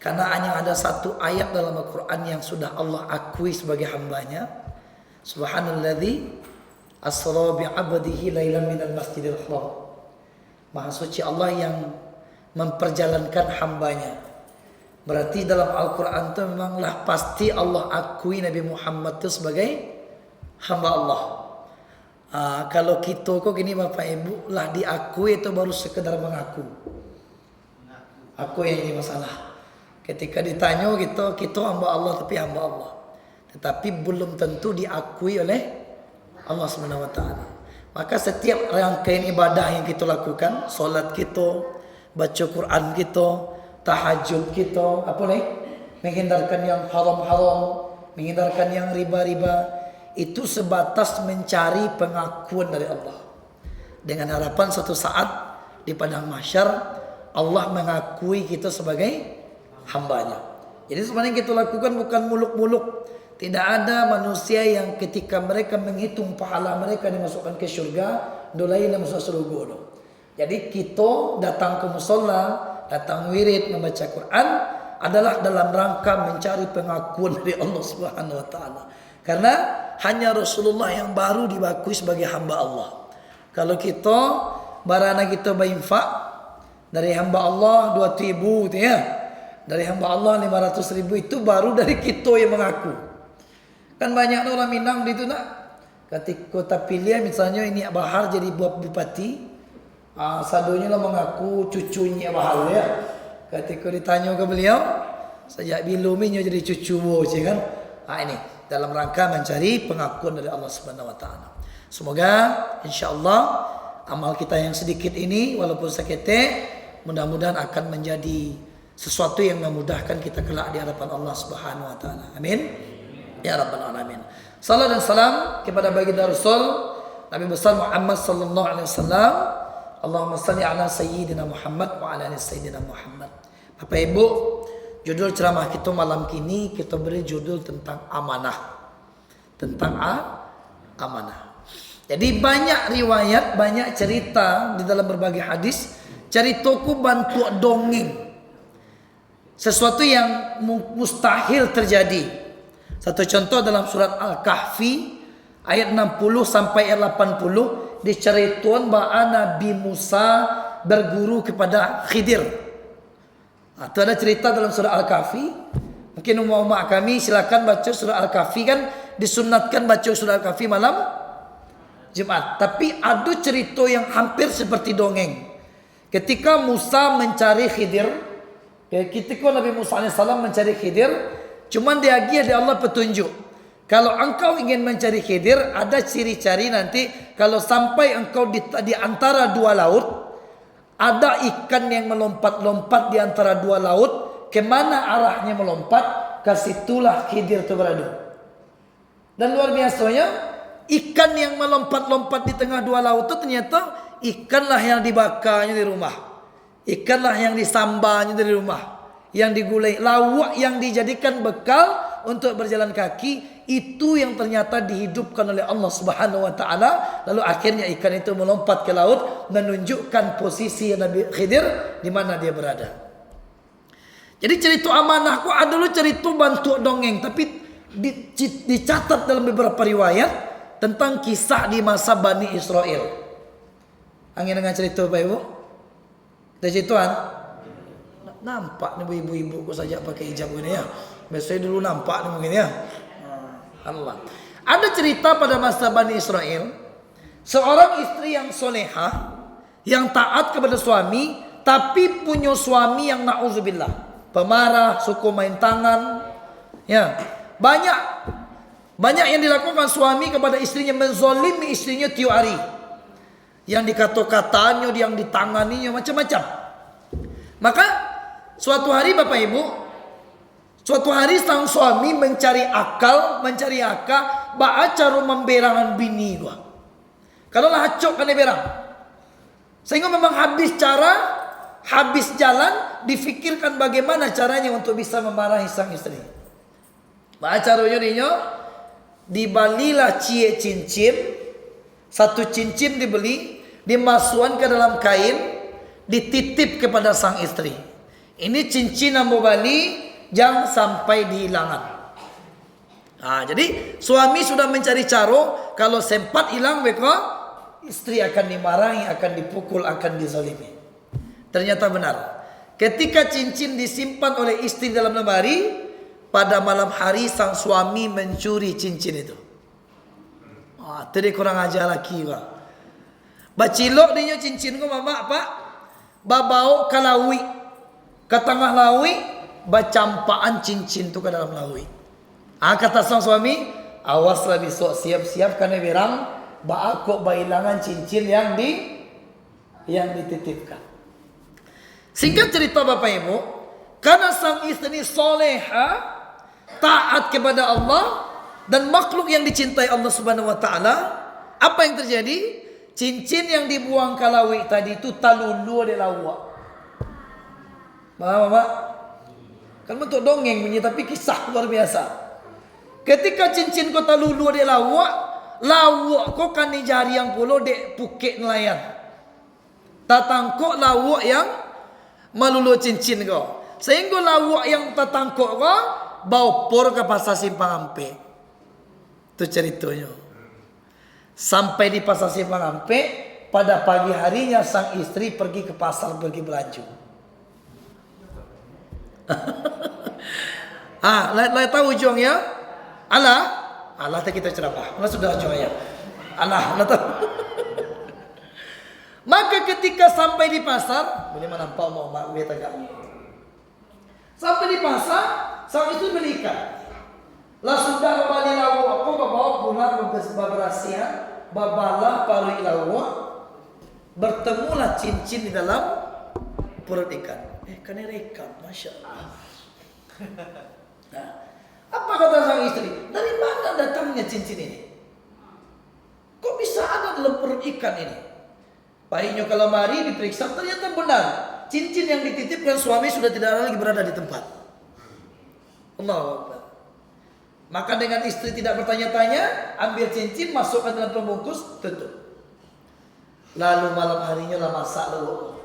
Karena hanya ada satu ayat dalam Al-Quran yang sudah Allah akui sebagai hambanya. Subhanalladzi asra bi'abdihi lailan minal masjidil haram. Maha suci Allah yang memperjalankan hambanya. Berarti dalam Al-Quran itu memanglah pasti Allah akui Nabi Muhammad itu sebagai hamba Allah. Kalau kita kok gini Bapak Ibu lah diakui itu baru sekedar mengaku. Aku yang ini masalah. Ketika ditanya kita hamba Allah tapi hamba Allah. Tetapi belum tentu diakui oleh Allah Subhanahu wa taala. Maka setiap rangkaian ibadah yang kita lakukan, solat kita, baca Quran kita, tahajud kita, apa nih? Menghindarkan yang haram-haram, menghindarkan yang riba-riba, itu sebatas mencari pengakuan dari Allah. Dengan harapan suatu saat di padang mahsyar Allah mengakui kita sebagai hambanya. Jadi sebenarnya kita lakukan bukan muluk-muluk. Tidak ada manusia yang ketika mereka menghitung pahala mereka dimasukkan ke syurga, dolain masuk surga. Jadi kita datang ke musholla, datang wirid membaca Quran adalah dalam rangka mencari pengakuan dari Allah Subhanahu wa taala. Karena hanya Rasulullah yang baru diakui sebagai hamba Allah. Kalau kita barana kita berinfak dari hamba Allah 2.000 gitu ya. Dari hamba Allah 500.000 itu baru dari kita yang mengaku. Kan banyak orang Minang di itu nak. Ketika kota pilih misalnya ini Bahar jadi buat bupati, sadonya lah mengaku cucunya Bahar ya. Ketika ditanya ke beliau, sejak biluminya jadi cucu kan. Ini dalam rangka mencari pengakuan dari Allah Subhanahu wa taala. Semoga insyaallah amal kita yang sedikit ini walaupun seketek mudah-mudahan akan menjadi sesuatu yang memudahkan kita kelak di hadapan Allah Subhanahu wa taala. Amin. Ya rabbal alamin. Salam dan salam kepada baginda Rasul Nabi besar Muhammad sallallahu alaihi wasallam. Allahumma salli ala sayyidina Muhammad wa ala ali sayyidina Muhammad. Bapak Ibu, judul ceramah kita malam kini kita beri judul tentang amanah. Tentang amanah. Jadi banyak riwayat, banyak cerita di dalam berbagai hadis, ceritaku bantu dongeng. Sesuatu yang mustahil terjadi. Satu contoh dalam surat Al-Kahfi ayat 60 sampai ayat 80 diceritakan bahwa Nabi Musa berguru kepada Khidir. Itu ada cerita dalam surah Al-Kahfi. Mungkin umat kami silakan baca surah Al-Kahfi, kan disunatkan baca surah Al-Kahfi malam Jumat. Tapi ada cerita yang hampir seperti dongeng. Ketika Musa mencari Khidir, ketika Nabi Musa AS mencari Khidir, cuman dia dari Allah petunjuk. Kalau engkau ingin mencari Khidir, ada ciri-ciri nanti kalau sampai engkau di antara dua laut, ada ikan yang melompat-lompat di antara dua laut, kemana arahnya melompat, ke situlah Khidir itu berada. Dan luar biasanya, ikan yang melompat-lompat di tengah dua laut itu ternyata ikanlah yang dibakarnya di rumah. Ikanlah yang disambarnya dari rumah. Yang digulai, lawak yang dijadikan bekal untuk berjalan kaki, itu yang ternyata dihidupkan oleh Allah Subhanahu wa taala. Lalu akhirnya ikan itu melompat ke laut menunjukkan posisi Nabi Khidir di mana dia berada. Jadi cerita amanahku ada dulu cerita bantu dongeng, tapi dicatat dalam beberapa riwayat tentang kisah di masa Bani Israel. Angin dengan cerita Bapak Ibu? Ada cerituan? Nampak nih ibu-ibu kok saja pakai hijab ini ya. Biasanya dulu nampak nih mungkin ya. Allah. Ada cerita pada masa Bani Israel, seorang istri yang solehah, yang taat kepada suami, tapi punya suami yang na'udzubillah, pemarah, suka main tangan. Ya, banyak yang dilakukan suami kepada istrinya, menzolimi istrinya tiap hari. Yang dikata-katanya, yang ditanganinya macam-macam. Maka suatu hari Bapak Ibu, suatu hari sang suami mencari akal, baca cara memberangan bini gua. Kalau lah hacok kan berang. Sehingga memang habis jalan, difikirkan bagaimana caranya untuk bisa memarahi sang istri. Baca caranya dia, dibalilah cie cincin, satu cincin dibeli, dimasukkan ke dalam kain, dititip kepada sang istri. Ini cincin ambo bali jangan sampai dihilangkan. Nah, jadi suami sudah mencari cara kalau sempat hilang beko istri akan dimarahi, akan dipukul, akan dizalimi. Ternyata benar. Ketika cincin disimpan oleh istri dalam lemari, pada malam hari sang suami mencuri cincin itu. Ah, tadi kurang ajar lagi pak. Bacilok dinyo cincin ko mama apa? Babau kalawi, ke tengah lawi, bacampaan cincin tu ke dalam lawi. Ah, kata sang suami, awaslah besok siap-siap karena berang baakok bailangan cincin yang dititipkan. Singkat cerita Bapak Ibu, karena sang istri soleha, taat kepada Allah dan makhluk yang dicintai Allah Subhanahu wa taala, apa yang terjadi? Cincin yang dibuang kalawi tadi itu talulu de lawa. Paham Bapak? Kan bentuk dongeng bunyi tapi kisah luar biasa. Ketika cincin ko talulu de lawa, lawak ko kan ni jari yang pulo de Phuket nelayan. Tatangkok lawak yang malulu cincin ko. Sehingga lawak yang tatangkok ko bawa por ke pasar Simpang Ampe. Itu ceritanya. Sampai di pasar Simpang Ampe, pada pagi harinya sang istri pergi ke pasar pergi belanja. Lah tahu ujung ya? Allah tak kita ceramah. Allah sudah ujung ya. Allah tahu. Maka ketika sampai di pasar, boleh nampak mau mak lihat agak. Sampai di pasar, sang istri beli ikan. Lah sudah kembali lawu aku bawa pulang beberasian, babalah paru lawu, bertemulah cincin di dalam perut ikan. Kan ikan, masya Allah. Nah, apa kata sang istri? Dari mana datangnya cincin ini? Kok bisa ada dalam perut ikan ini? Pahinya ke lemari diperiksa, ternyata benar. Cincin yang dititipkan suami sudah tidak lagi berada di tempat. Allahu Akbar. Maka dengan istri tidak bertanya-tanya, ambil cincin, masukkan dalam pembungkus, tutup. Lalu malam harinya lah masak dulu.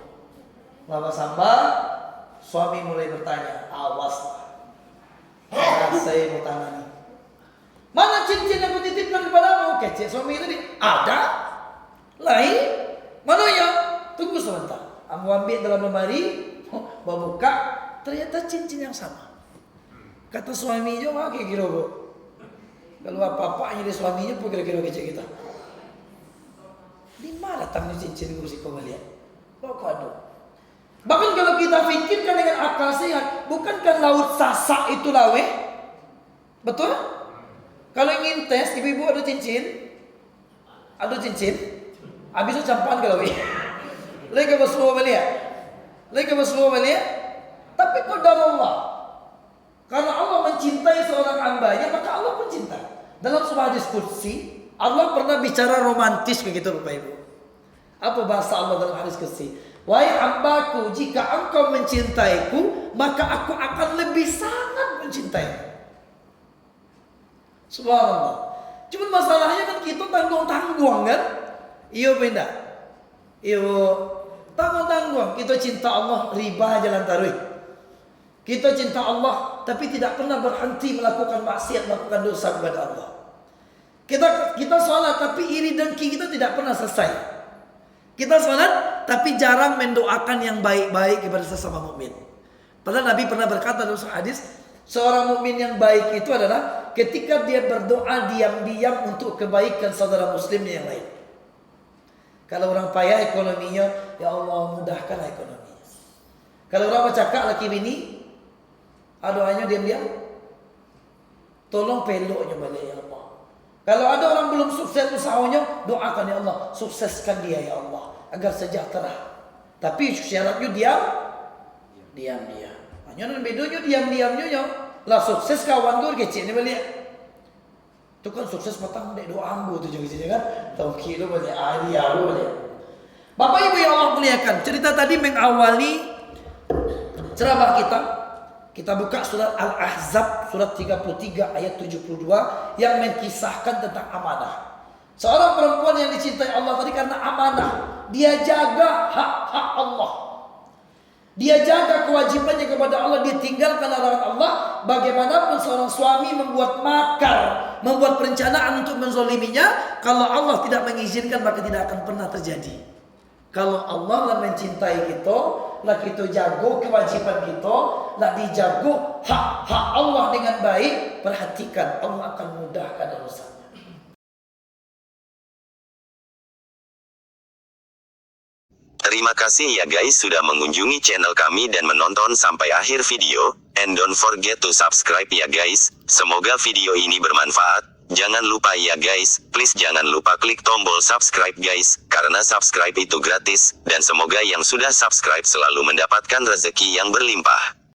Lama sambal, suami mulai bertanya, awaslah. Saya mau tangani. Mana cincin yang kutitipkan kepadamu? Kecek suami tadi. Ada. Lain. Mana ya? Tunggu sebentar. Aku ambil dalam lemari, bawa buka, ternyata cincin yang sama. Kata suami juga kayak kira bu. Kalau apa-apanya di suaminya pun kira-kira kecek kita. Di mana datangnya cincin kursi kau melihat? Bawa kado. Bahkan kalau kita fikirkan dengan akal sehat, bukankah laut sasak itu lawe? Betul? Kalau ingin tes, ibu-ibu ada cincin? Ada cincin? Habis itu campaan kalau lawe. Lagi bersuara melihat. Lagi bersuara melihat. Tapi qadar Allah. Karena Allah mencintai seorang hambanya, maka Allah pun cinta. Dalam sebuah diskusi, Allah pernah bicara romantis begitu Bapak Ibu. Apa bahasa Allah dalam hadis kursi? Wahai hambaku, jika engkau mencintaiku, maka aku akan lebih sangat mencintaimu. Subhanallah. Cuma masalahnya kan kita tanggung-tanggung kan? Iya benda. Iya tanggung-tanggung. Kita cinta Allah, riba jalan taruh. Kita cinta Allah, tapi tidak pernah berhenti melakukan maksiat, melakukan dosa kepada Allah. Kita sholat, tapi iri dengki kita tidak pernah selesai. Kita sholat, tapi jarang mendoakan yang baik-baik kepada sesama mukmin. Padahal Nabi pernah berkata dalam hadis, seorang mukmin yang baik itu adalah ketika dia berdoa diam-diam untuk kebaikan saudara muslimnya yang lain. Kalau orang payah ekonominya, ya Allah mudahkanlah ekonominya. Kalau orang bercakap laki bini, doanya diam-diam, tolong peloknya balik ya Allah. Kalau ada orang belum sukses usahanya, doakan ya Allah, sukseskan dia ya Allah agar sejahtera. Tapi syaratnya diam. Hanya nan bedanya diam-diamnya lah sukses kawan tu kecil ni balik. Tu kan sukses petang dek doa ambu tu juga kan. Tauhid tu balik dia balik. Bapak Ibu yang Allah muliakan, cerita tadi mengawali ceramah kita. Kita buka surat Al-Ahzab surat 33 ayat 72 yang mengisahkan tentang amanah. Seorang perempuan yang dicintai Allah tadi karena amanah, dia jaga hak-hak Allah. Dia jaga kewajibannya kepada Allah, dia tinggalkan larangan Allah. Bagaimanapun seorang suami membuat makar, membuat perencanaan untuk menzoliminya, kalau Allah tidak mengizinkan maka tidak akan pernah terjadi. Kalau Allah lah mencintai kita, lah kita jago kewajiban kita, lah dijago hak Allah dengan baik, perhatikan Allah akan mudahkan urusan. Terima kasih ya guys sudah mengunjungi channel kami dan menonton sampai akhir video. And don't forget to subscribe ya guys. Semoga video ini bermanfaat. Jangan lupa ya guys, please jangan lupa klik tombol subscribe guys. Karena subscribe itu gratis. Dan semoga yang sudah subscribe selalu mendapatkan rezeki yang berlimpah.